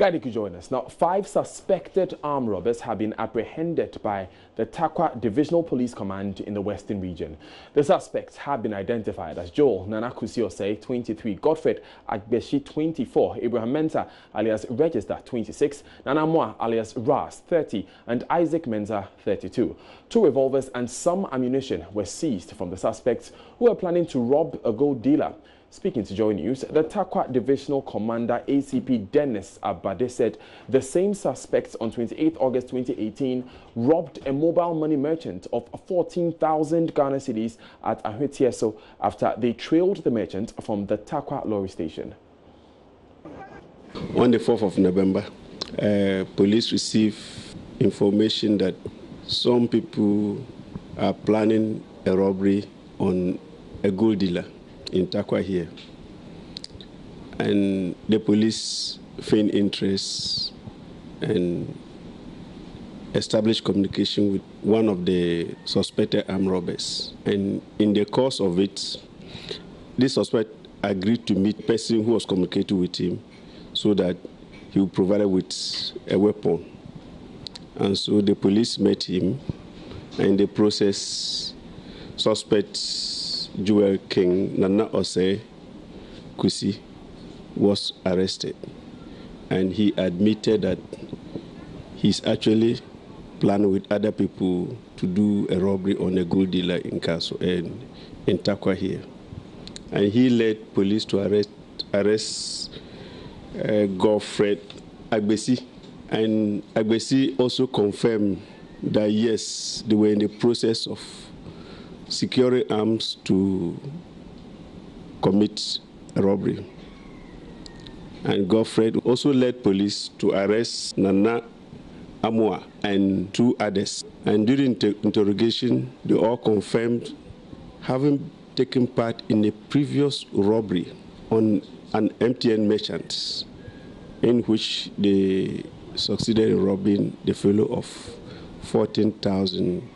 Glad you could join us. Now, 5 suspected armed robbers have been apprehended by the Takwa Divisional Police Command in the Western region. The suspects have been identified as Joel Nanakusiose, 23, Godfred Agbeshi, 24, Abraham Mensah, alias Register, 26, Nana Moa, alias Ras, 30, and Isaac Menza, 32. 2 revolvers and some ammunition were seized from the suspects who were planning to rob a gold dealer. Speaking to Joy News, the Takwa Divisional Commander ACP Dennis Abade said the same suspects on 28 August 2018 robbed a mobile money merchant of 14,000 Ghana cedis at Ahwetieso after they trailed the merchant from the Takwa lorry station. On the 4th of November, police received information that some people are planning a robbery on a gold dealer in Takwa here, and the police feigned interest and established communication with one of the suspected armed robbers. And in the course of it, this suspect agreed to meet the person who was communicating with him so that he would provide with a weapon. And so the police met him, and in the process, suspect Jewel King Nana Ose Kusi was arrested, and he admitted that he's actually planning with other people to do a robbery on a gold dealer in Kaso and in Takwa here. And he led police to arrest Godfred Agbesi, and Agbesi also confirmed that yes, they were in the process of securing arms to commit a robbery. And Godfred also led police to arrest Nana Amua and 2 others. And during interrogation, they all confirmed having taken part in a previous robbery on an MTN merchant, in which they succeeded in robbing the fellow of 14,000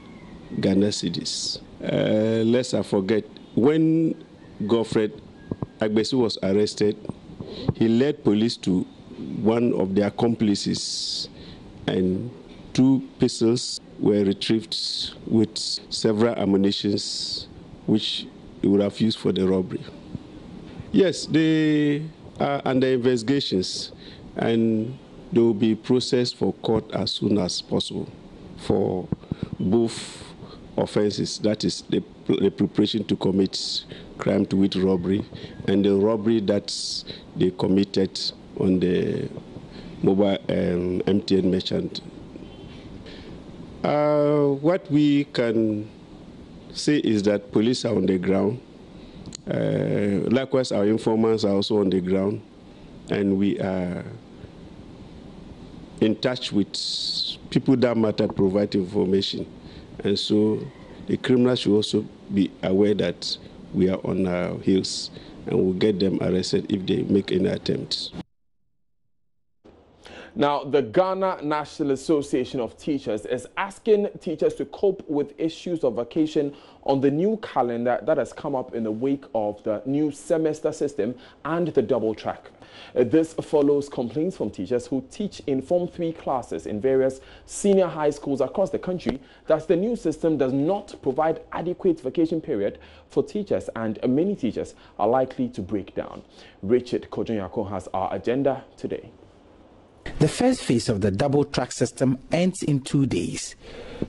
Ghana cedis. Lest I forget, when Godfred Agbesi was arrested, he led police to one of their accomplices, and 2 pistols were retrieved with several ammunitions which he would have used for the robbery. Yes, they are under investigations, and they will be processed for court as soon as possible for both offenses, that is the preparation to commit crime to wit robbery and the robbery that they committed on the mobile MTN merchant. What we can say is that police are on the ground. Likewise, our informants are also on the ground, and we are in touch with people that matter, provide information. And so the criminals should also be aware that we are on our heels, and we'll get them arrested if they make any attempts. Now, the Ghana National Association of Teachers is asking teachers to cope with issues of vacation on the new calendar that has come up in the wake of the new semester system and the double track. This follows complaints from teachers who teach in Form 3 classes in various senior high schools across the country that the new system does not provide adequate vacation period for teachers, and many teachers are likely to break down. Richard Kojonyako has our agenda today. The first phase of the double track system ends in 2 days.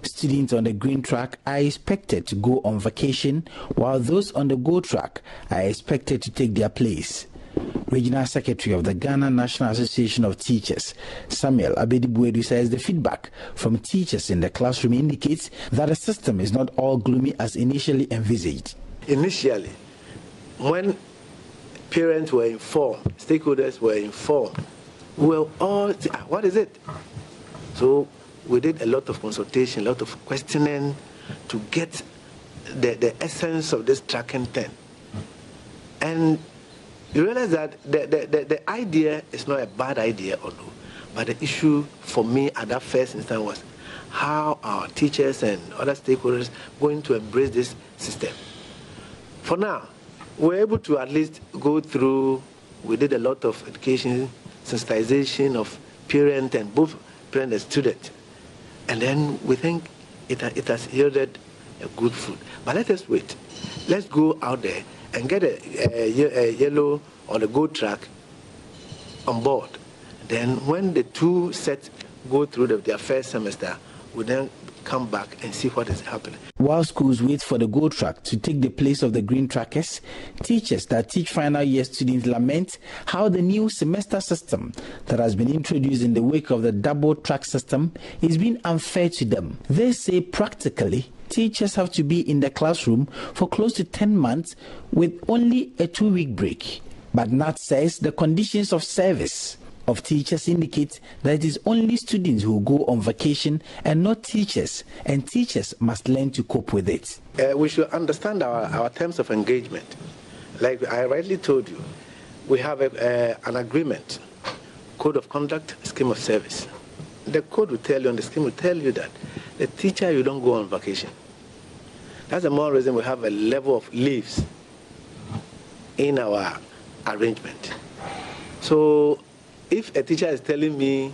Students on the green track are expected to go on vacation, while those on the gold track are expected to take their place. Regional Secretary of the Ghana National Association of Teachers, Samuel Abedibuedu, says the feedback from teachers in the classroom indicates that the system is not all gloomy as initially envisaged. Initially, when parents were informed, stakeholders were informed, we were all, what is it? So we did a lot of consultation, a lot of questioning to get the essence of this tracking thing. And you realize that the idea is not a bad idea, although, but the issue for me at that first instance was how our teachers and other stakeholders going to embrace this system. For now, we're able to at least go through, we did a lot of education, sensitization of parent and both parent and student. And then we think it has yielded a good fruit. But let us wait. Let's go out there and get a yellow or the gold track on board. Then when the two sets go through their first semester, we then come back and see what is happening. While schools wait for the gold track to take the place of the green trackers, teachers that teach final year students lament how the new semester system that has been introduced in the wake of the double track system is being unfair to them. They say practically teachers have to be in the classroom for close to 10 months with only a 2-week break. But Nat says the conditions of service of teachers indicate that it is only students who go on vacation and not teachers, and teachers must learn to cope with it. We should understand our terms of engagement. Like I rightly told you, we have an agreement, code of conduct, scheme of service. The code will tell you, and the scheme will tell you that the teacher, you don't go on vacation. That's the more reason we have a level of leaves in our arrangement. So if a teacher is telling me,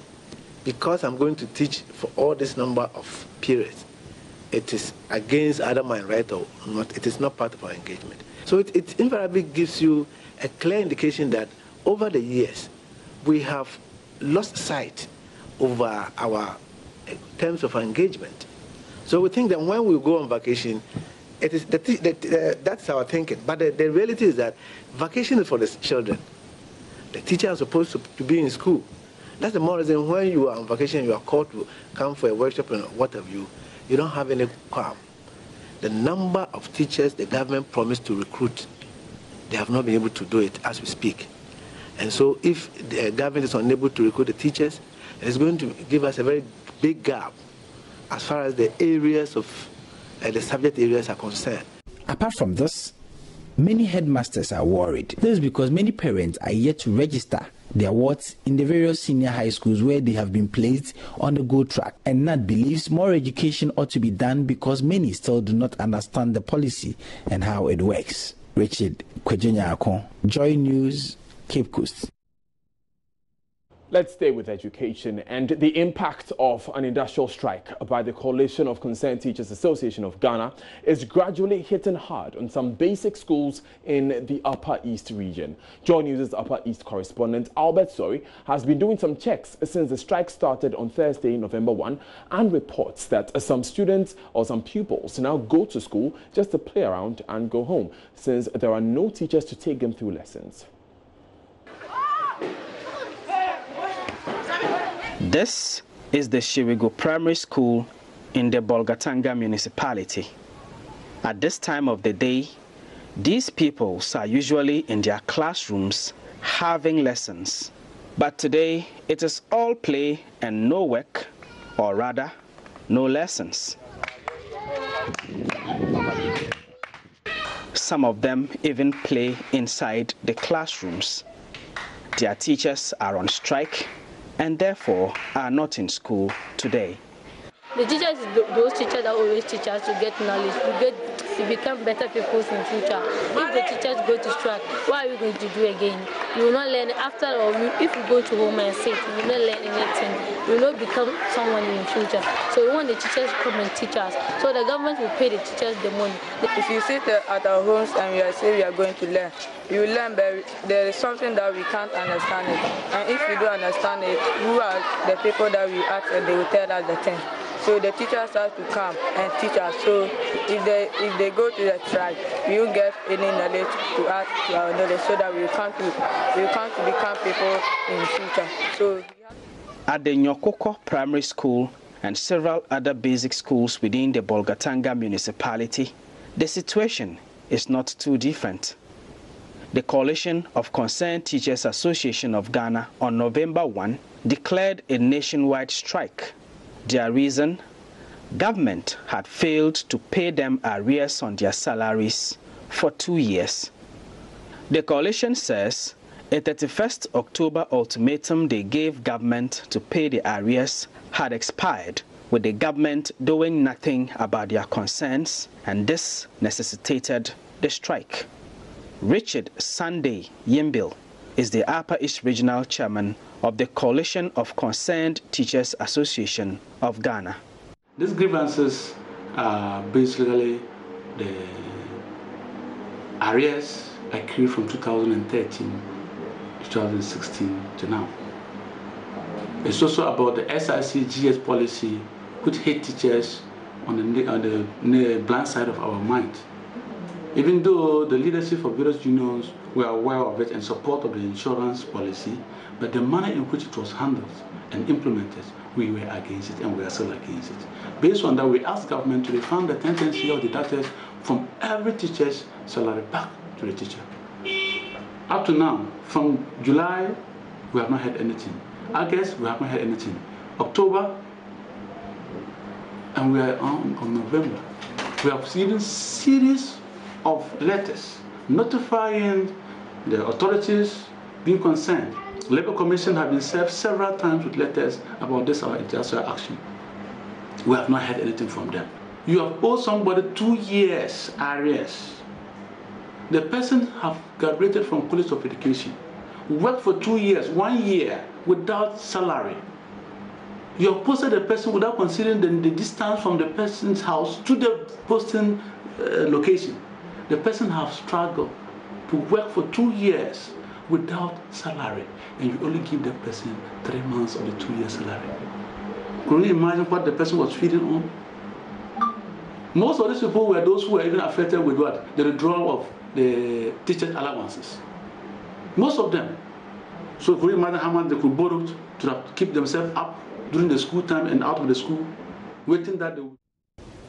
because I'm going to teach for all this number of periods, it is against either my right or not, it is not part of our engagement. So it invariably gives you a clear indication that over the years, we have lost sight over our terms of engagement. So we think that when we go on vacation, it is that's our thinking. But the reality is that vacation is for the children. The teacher is supposed to be in school. That's the more reason when you are on vacation, you are called to come for a workshop and what have you, you don't have any qualm. The number of teachers the government promised to recruit, they have not been able to do it as we speak. And so if the government is unable to recruit the teachers, it's going to give us a very big gap as far as the areas of the subject areas are concerned. Apart from this, many headmasters are worried. This is because many parents are yet to register their wards in the various senior high schools where they have been placed on the GO track. And Nat believes more education ought to be done because many still do not understand the policy and how it works. Richard Kwejunya, Joy News, Cape Coast. Let's stay with education and the impact of an industrial strike by the Coalition of Concerned Teachers Association of Ghana is gradually hitting hard on some basic schools in the Upper East region. Joy News' Upper East correspondent Albert Sori has been doing some checks since the strike started on Thursday, November 1, and reports that some students or some pupils now go to school just to play around and go home since there are no teachers to take them through lessons. This is the Shirigo Primary School in the Bolgatanga municipality. At this time of the day, these pupils are usually in their classrooms having lessons. But today, it is all play and no work, or rather, no lessons. Some of them even play inside the classrooms. Their teachers are on strike and therefore are not in school today. The teachers, those teachers that always teach us to get knowledge, to become better people in future. If the teachers go to strike, what are we going to do again? You will not learn. After all, if you go to home and sit, you will not learn anything. You will not become someone in the future. So we want the teachers to come and teach us. So the government will pay the teachers the money. If you sit at our homes and we say we are going to learn, you will learn, but there is something that we can't understand it. And if we don't understand it, who are the people that we ask and they will tell us the thing? So the teachers have to come and teach us. So if they go to the strike, we will get any knowledge to add to our knowledge so that we come to become people in the future. So at the Nyokoko Primary School and several other basic schools within the Bolgatanga municipality, the situation is not too different. The Coalition of Concerned Teachers Association of Ghana on November 1 declared a nationwide strike. Their reason? Government had failed to pay them arrears on their salaries for 2 years. The coalition says a 31st October ultimatum they gave government to pay the arrears had expired, with the government doing nothing about their concerns, and this necessitated the strike. Richard Sunday Yimbil is the Upper East Regional Chairman of the Coalition of Concerned Teachers Association of Ghana. These grievances are basically the arrears accrued from 2013 to 2016 to now. It's also about the SIC GS policy, which hit teachers on the blind side of our mind. Even though the leadership of various unions were aware of it and support of the insurance policy, but the manner in which it was handled and implemented, we were against it and we are still against it. Based on that, we asked government to refund the 10% CL deducted from every teacher's salary back to the teacher. Up to now, from July, we have not had anything. August, we have not had anything. October, and we are on November. We have seen a series of letters notifying the authorities being concerned. Labour Commission have been served several times with letters about this our industrial action. We have not had anything from them. You have owed somebody 2 years arrears. The person have graduated from College of Education, worked for 2 years, 1 year without salary. You have posted the person without considering the distance from the person's house to the posting location. The person has struggled to work for 2 years without salary, and you only give the person 3 months of the 2 years salary. Can you imagine what the person was feeding on? Most of these people were those who were even affected with what? The withdrawal of the teachers' allowances. Most of them. So can you imagine how much they could borrow to keep themselves up during the school time and out of the school, waiting that they would.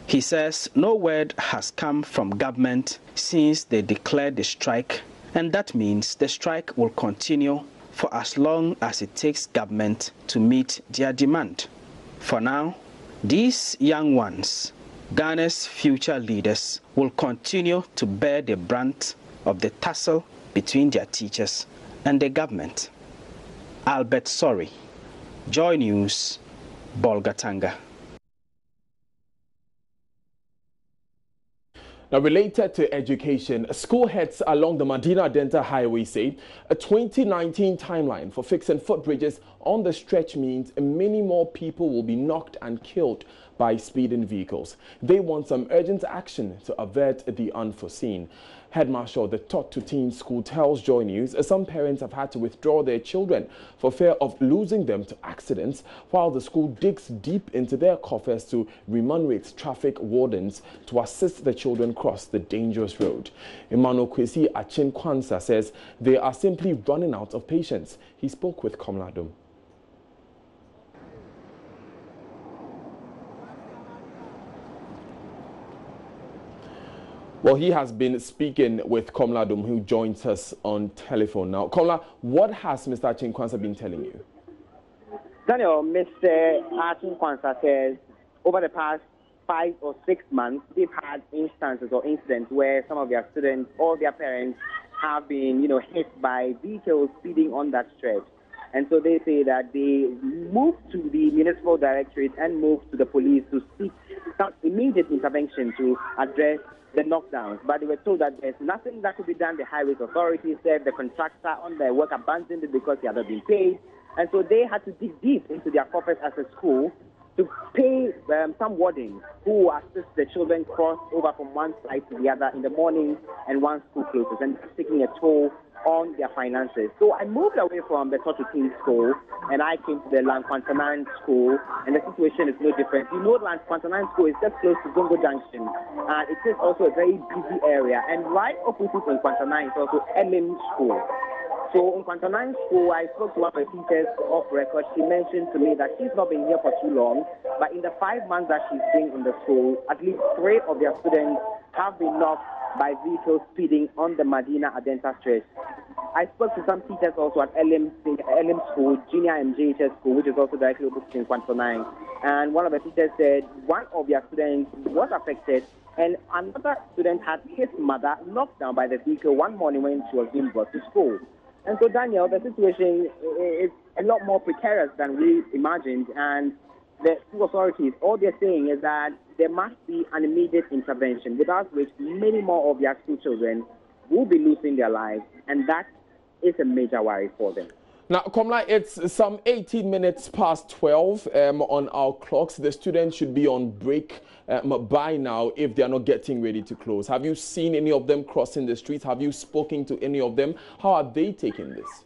He says no word has come from government since they declared the strike, and that means the strike will continue for as long as it takes government to meet their demand. For now, these young ones, Ghana's future leaders, will continue to bear the brunt of the tussle between their teachers and the government. Albert Sorry, Joy News, Bolgatanga. Now, related to education, school heads along the Medina-Adenta Highway say a 2019 timeline for fixing footbridges on the stretch means many more people will be knocked and killed by speeding vehicles. They want some urgent action to avert the unforeseen. Head Marshal of the Tot to Teen School tells Joy News some parents have had to withdraw their children for fear of losing them to accidents, while the school digs deep into their coffers to remunerate traffic wardens to assist the children cross the dangerous road. Emmanuel Kwesi Achin Kwansa says they are simply running out of patience. He spoke with Komladum. Well, he has been speaking with Komladum, who joins us on telephone now. Komla, what has Mr. Achinkwansa been telling you? Daniel, Mr. Achinkwansa says over the past 5 or 6 months, they've had instances or incidents where some of their students or their parents have been, hit by vehicles speeding on that stretch. And so they say that they moved to the municipal directorate and moved to the police to seek some immediate intervention to address the knockdowns, but they were told that there's nothing that could be done. The highways authority said the contractor on their work abandoned it because he had not been paid, and so they had to dig deep into their coffers as a school to pay some wardens who assist the children cross over from one side to the other in the morning and once school closes, and it's taking a toll on their finances. So I moved away from the Tot to Teen School and I came to the Lankwantanan School, and the situation is no different. You know, Lankwantanan School is just close to Zongo Junction, and it is also a very busy area, and right opposite Lankwantanan is also LM School. So in Quantanine School, I spoke to one of the teachers off record. She mentioned to me that she's not been here for too long, but in the 5 months that she's been in the school, at least 3 of their students have been knocked by vehicles speeding on the Medina-Adenta stretch. I spoke to some teachers also at LM School, Junior MJHS School, which is also directly opposite in Quantanine. And one of the teachers said one of their students was affected, and another student had his mother knocked down by the vehicle one morning when she was being brought to school. And so, Daniel, the situation is a lot more precarious than we imagined. And the school authorities, all they're saying is that there must be an immediate intervention, without which many more of their school children will be losing their lives. And that is a major worry for them. Now, Komla, it's some 18 minutes past 12 on our clocks. The students should be on break by now if they are not getting ready to close. Have you seen any of them crossing the streets? Have you spoken to any of them? How are they taking this?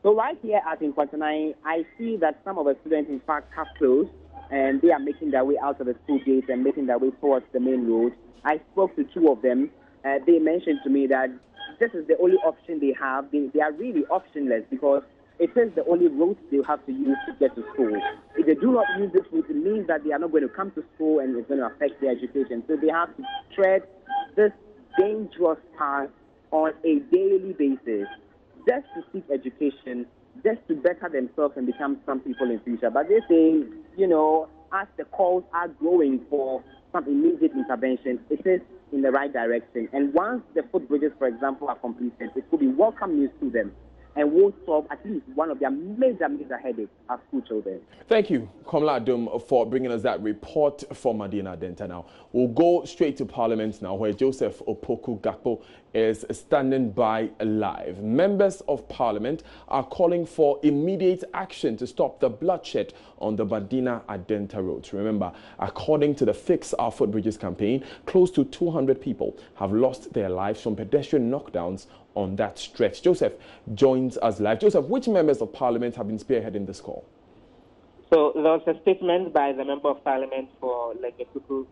So right here at Nkwatanai, I see that some of the students, in fact, have closed, and they are making their way out of the school gate and making their way towards the main road. I spoke to two of them. They mentioned to me that this is the only option they have. They are really optionless because it is the only route they have to use to get to school. If they do not use this route, it means that they are not going to come to school and it's going to affect their education. So they have to tread this dangerous path on a daily basis just to seek education, just to better themselves and become some people in the future. But they say, you know, as the calls are growing for some immediate intervention, it is in the right direction. And once the footbridges, for example, are completed, it will be welcome news to them and will solve at least one of their major headaches as school children. Thank you, Komla Adum, for bringing us that report from Medina Adenta. Now, we'll go straight to Parliament now, where Joseph Opoku Gakpo is standing by live. Members of Parliament are calling for immediate action to stop the bloodshed on the Medina Adenta road. Remember, according to the Fix Our Footbridges campaign, close to 200 people have lost their lives from pedestrian knockdowns on that stretch. Joseph joins us live. Joseph, which members of Parliament have been spearheading this call? So there was a statement by the Member of Parliament for Legetuku,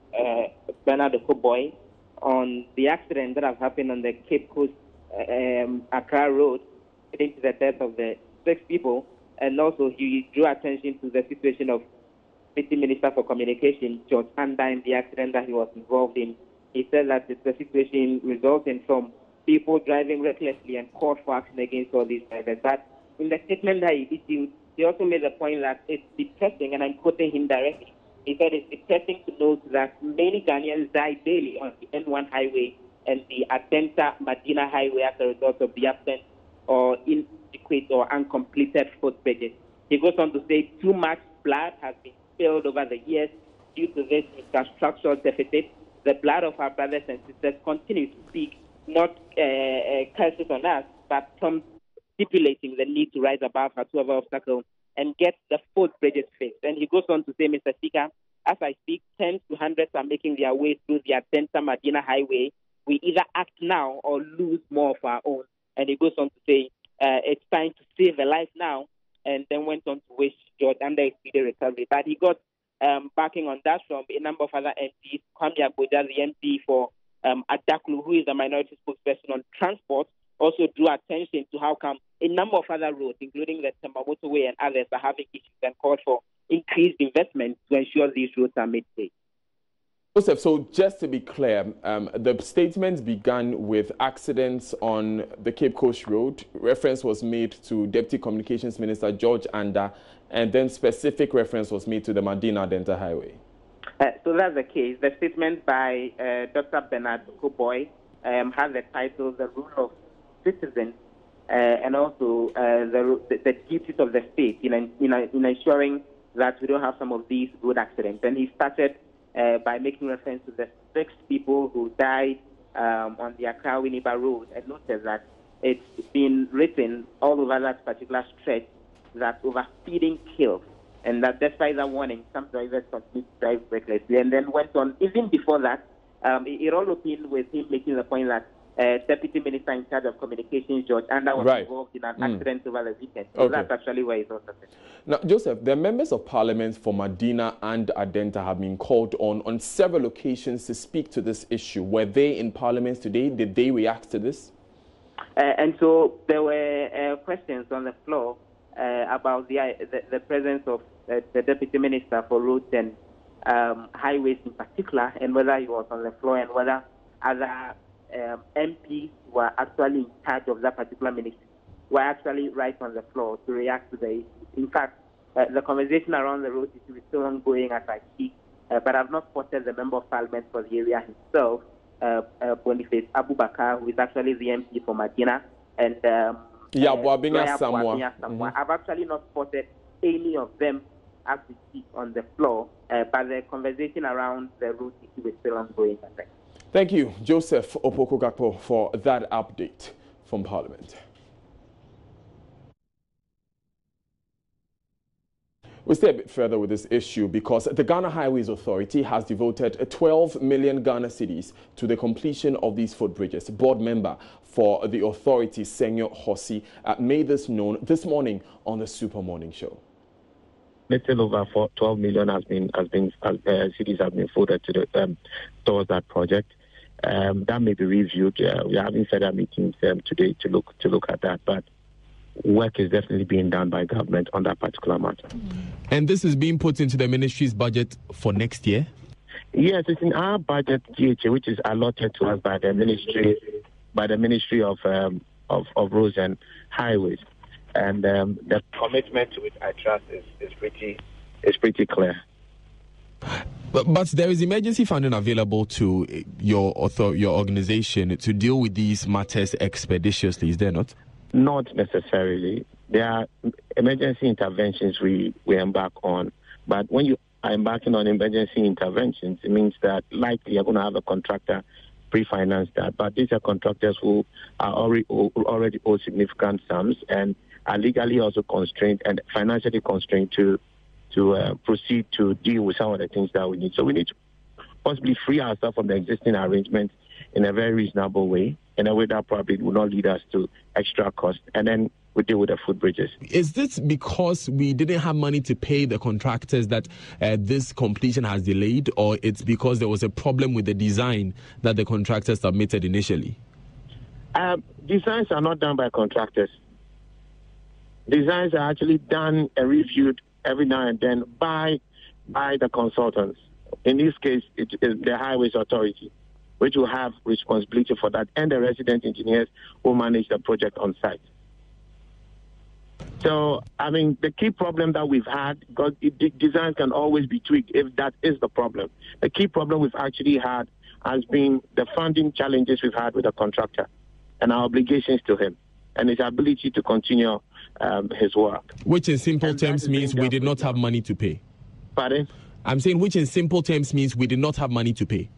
Bernard Okoboy, on the accident that has happened on the Cape Coast Accra Road, leading to the death of the 6 people. And also he drew attention to the situation of Deputy Minister for Communication, George Anda, in the accident that he was involved in. He said that the situation resulting from people driving recklessly and called for action against all these drivers. But in the statement that he issued, he also made the point that it's depressing, and I'm quoting him directly. He said it's depressing to note that many Ghanaians die daily on the N1 highway and the Adenta Medina highway as a result of the absence or inadequate or uncompleted footbridges. He goes on to say too much blood has been spilled over the years due to this infrastructural deficit. The blood of our brothers and sisters continues to speak, not curses on us, but from stipulating the need to rise above whatsoever obstacle and get the footbridges fixed. And he goes on to say, Mr. Speaker, as I speak, tens to hundreds are making their way through the Adenta Medina highway. We either act now or lose more of our own. And he goes on to say, it's time to save a life now, and then went on to wish George Anda a speedy recovery. But he got backing on that from a number of other MPs. Kwame Agboja, the MP for Adaklu, who is the minority spokesperson on transport, also drew attention to how come a number of other roads, including the Temba Motorway and others, are having issues and called for increased investment to ensure these roads are made safe. Joseph, so just to be clear, the statements began with accidents on the Cape Coast Road. Reference was made to Deputy Communications Minister George Anda, and then specific reference was made to the Medina Adenta Highway. So that's the case. The statement by Dr. Bernard Okoboy has the title, The Rule of Citizens, and also the duties of the state in ensuring that we don't have some of these road accidents. And he started by making reference to the 6 people who died on the Accra-Winneba Road, and noted that it's been written all over that particular stretch that overspeeding kills, and that despite that warning, some drivers continue to drive recklessly. And then went on, even before that, it all opened with him making the point that Deputy Minister in charge of communications, George Anda, was involved in an accident over the weekend. So that's actually where it's also said. Now, Joseph, the members of Parliament for Medina and Adenta have been called on several occasions to speak to this issue. Were they in Parliament today? Did they react to this? And so there were questions on the floor about the presence of the Deputy Minister for Roads and Highways in particular, and whether he was on the floor and whether other MPs were actually in charge of that particular ministry, were actually right on the floor to react to the issue. In fact, the conversation around the road issue is still ongoing as I speak, but I've not spotted the Member of Parliament for the area himself, Boniface Abubakar, who is actually the MP for Medina, and I've actually not spotted any of them as we speak on the floor, but the conversation around the road issue is still ongoing, I think. Thank you, Joseph Opoku Gakpo, for that update from Parliament. We stay a bit further with this issue because the Ghana Highways Authority has devoted 12 million Ghana cedis to the completion of these footbridges. Board member for the authority, Senyor Hosi, made this known this morning on the Super Morning Show. Little over 12 million cedis have been forwarded to the towards that project. That may be reviewed. We are having further meetings today to look at that, but work is definitely being done by government on that particular matter. And this is being put into the ministry's budget for next year? Yes, it's in our budget, GHA, which is allotted to us by the Ministry of Roads and Highways. And the commitment to it, I trust, is pretty clear. But there is emergency funding available to your organization to deal with these matters expeditiously, is there not? Not necessarily. There are emergency interventions we embark on, but when you are embarking on emergency interventions, it means that likely you're going to have a contractor pre-finance that. But these are contractors who are already owe significant sums and are legally also constrained and financially constrained to proceed to deal with some of the things that we need. So we need to possibly free ourselves from the existing arrangements in a very reasonable way, in a way that probably will not lead us to extra cost, and then we deal with the footbridges. Is this because we didn't have money to pay the contractors that this completion has delayed, or it's because there was a problem with the design that the contractors submitted initially? Designs are not done by contractors. Designs are actually done and reviewed every now and then by the consultants. In this case, it is the Highways Authority, which will have responsibility for that, and the resident engineers will manage the project on site. So, I mean, the key problem that we've had, because designs can always be tweaked if that is the problem. The key problem we've actually had has been the funding challenges we've had with the contractor and our obligations to him and his ability to continue his work. Which in simple terms means we did not have money to pay. Pardon? I'm saying which in simple terms means we did not have money to pay.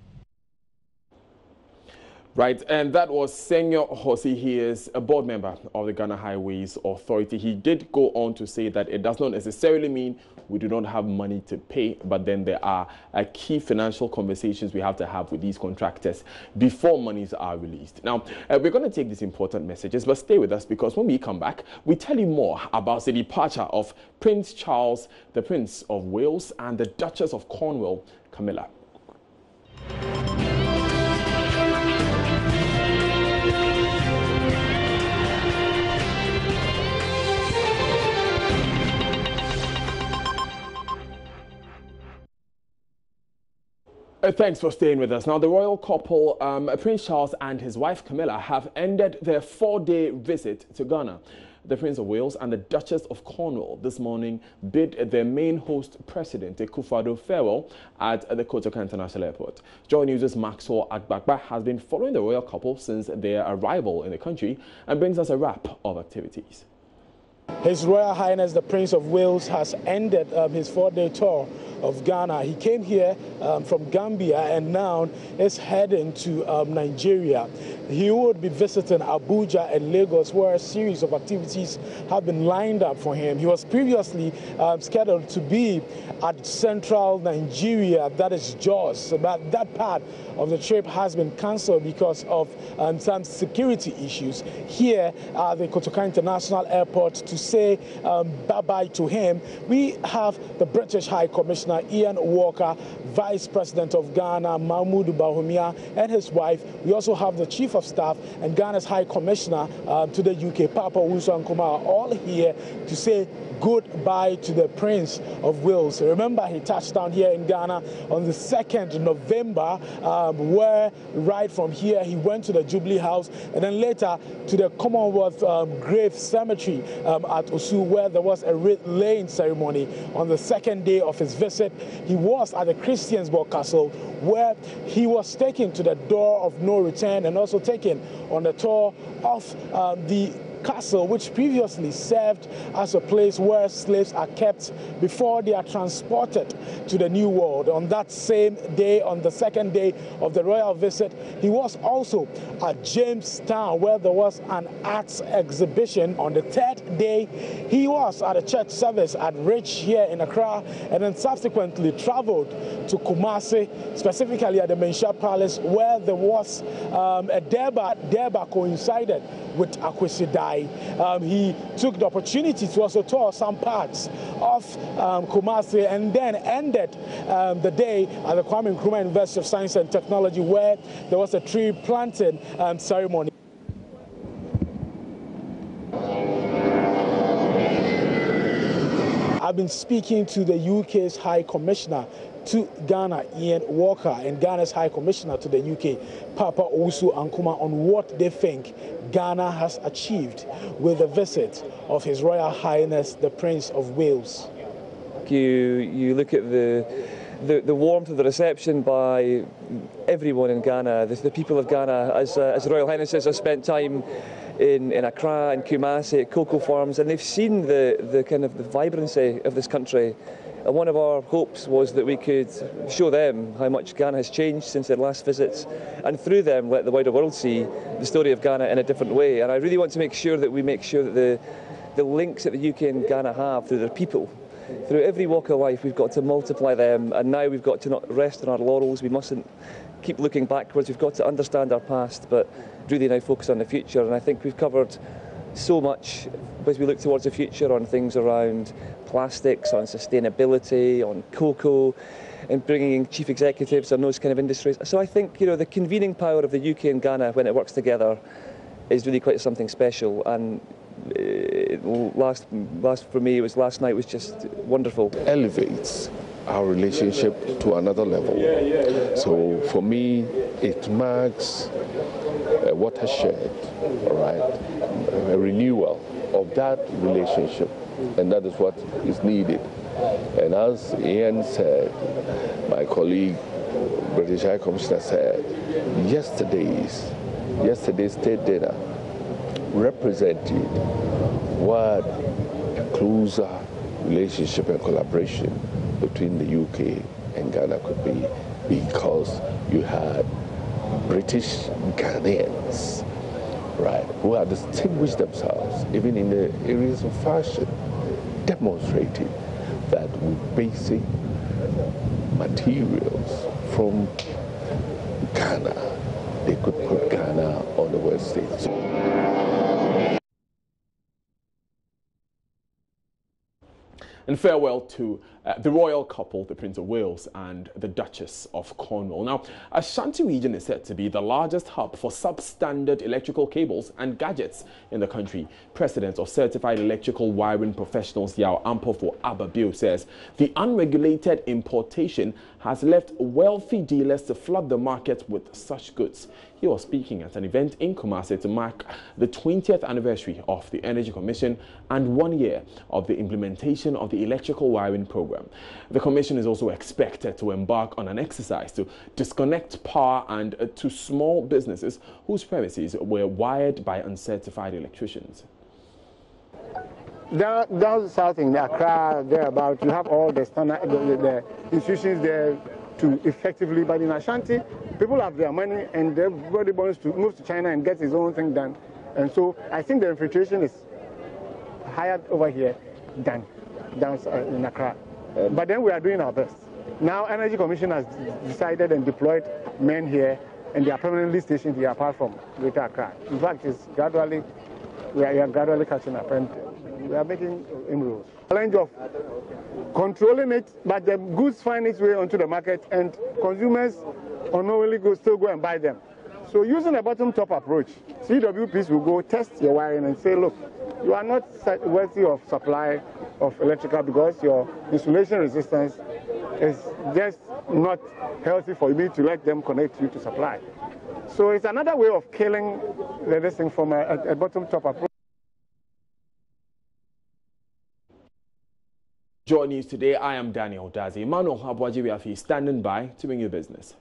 Right, and that was Senyor Hosi. He is a board member of the Ghana Highways Authority. He did go on to say that it does not necessarily mean we do not have money to pay, but then there are key financial conversations we have to have with these contractors before monies are released. Now, we're going to take these important messages, but stay with us because when we come back, we tell you more about the departure of Prince Charles, the Prince of Wales, and the Duchess of Cornwall, Camilla. Thanks for staying with us. Now, the royal couple, Prince Charles and his wife Camilla, have ended their 4-day visit to Ghana. The Prince of Wales and the Duchess of Cornwall this morning bid their main host president, Akufo-Addo, farewell at the Kotoka International Airport. Joy News' Maxwell Agbagba has been following the royal couple since their arrival in the country and brings us a wrap of activities. His Royal Highness the Prince of Wales has ended his 4-day tour of Ghana. He came here from Gambia and now is heading to Nigeria. He would be visiting Abuja and Lagos, where a series of activities have been lined up for him. He was previously scheduled to be at central Nigeria, that is Jos, but that part of the trip has been cancelled because of some security issues. Here at the Kotoka International Airport, to say bye-bye to him, we have the British High Commissioner Ian Walker, Vice President of Ghana Mahmoud Bawumia, and his wife. We also have the Chief of Staff and Ghana's High Commissioner to the UK, Papa Wusu Nkrumah, all here to say goodbye to the Prince of Wales. Remember, he touched down here in Ghana on the 2nd November, where right from here he went to the Jubilee House and then later to the Commonwealth Grave Cemetery at Osu, where there was a laying ceremony. On the 2nd day of his visit, he was at the Christiansborg Castle, where he was taken to the door of no return and also taken on the tour of the castle, which previously served as a place where slaves are kept before they are transported to the New World. On that same day, on the second day of the royal visit, he was also at Jamestown, where there was an arts exhibition. On the third day, he was at a church service at Rich here in Accra, and then subsequently traveled to Kumasi, specifically at the Mensha Palace, where there was a Derba coincided with Akwesidai. He took the opportunity to also tour some parts of Kumasi, and then ended the day at the Kwame Nkrumah University of Science and Technology, where there was a tree planting ceremony. I've been speaking to the UK's High Commissioner to Ghana, Ian Walker, and Ghana's High Commissioner to the UK, Papa Owusu Ankuma, on what they think Ghana has achieved with the visit of His Royal Highness the Prince of Wales. You look at the warmth of the reception by everyone in Ghana, the people of Ghana, as Royal Highnesses have spent time in Accra and Kumasi at cocoa farms, and they've seen the kind of the vibrancy of this country. And one of our hopes was that we could show them how much Ghana has changed since their last visits, and through them let the wider world see the story of Ghana in a different way. And I really want to make sure that the links that the UK and Ghana have through their people, through every walk of life, we've got to multiply them, and now we've got to not rest on our laurels. We mustn't keep looking backwards. We've got to understand our past, but really now focus on the future. And I think we've covered so much as we look towards the future on things around plastics, on sustainability, on cocoa, and bringing in chief executives on those kind of industries. So I think, the convening power of the UK and Ghana when it works together is really quite something special. And last for me, last night was just wonderful. Elevates our relationship to another level. So for me, it marks a watershed, all right, a renewal of that relationship, and that is what is needed. And as Ian said, my colleague, British High Commissioner said, yesterday's state dinner represented what a closer relationship and collaboration between the UK and Ghana could be, because you had British Ghanaians, right, who had distinguished themselves, even in the areas of fashion, demonstrating that with basic materials from Ghana, they could put Ghana on the world stage. And farewell to the royal couple, the Prince of Wales and the Duchess of Cornwall. Now, Ashanti region is said to be the largest hub for substandard electrical cables and gadgets in the country. President of Certified Electrical Wiring Professionals Yao Ampofo Ababio says the unregulated importation has left wealthy dealers to flood the market with such goods. He was speaking at an event in Kumasi to mark the 20th anniversary of the Energy Commission and 1 year of the implementation of the electrical wiring program. The Commission is also expected to embark on an exercise to disconnect power and to small businesses whose premises were wired by uncertified electricians. Down south in Accra, thereabout, you have all the standard the institutions there to effectively, but in Ashanti, people have their money and everybody wants to move to China and get his own thing done. And so I think the infiltration is higher over here than down in Accra. But then we are doing our best. Now Energy Commission has decided and deployed men here, and they are permanently stationed here apart from Greater Accra. In fact, we are gradually catching up, and we are making inroads. Challenge of controlling it, but the goods find its way onto the market, and consumers unknowingly still go and buy them. So using a bottom-top approach, CWPs will go test your wiring and say, look, you are not worthy of supply of electrical because your insulation resistance is just not healthy for me to let them connect you to supply. So it's another way of killing this thing from a bottom-top approach. Joy News today, I am Daniel Dazi. Manuel Abwajibiafi standing by to bring you business.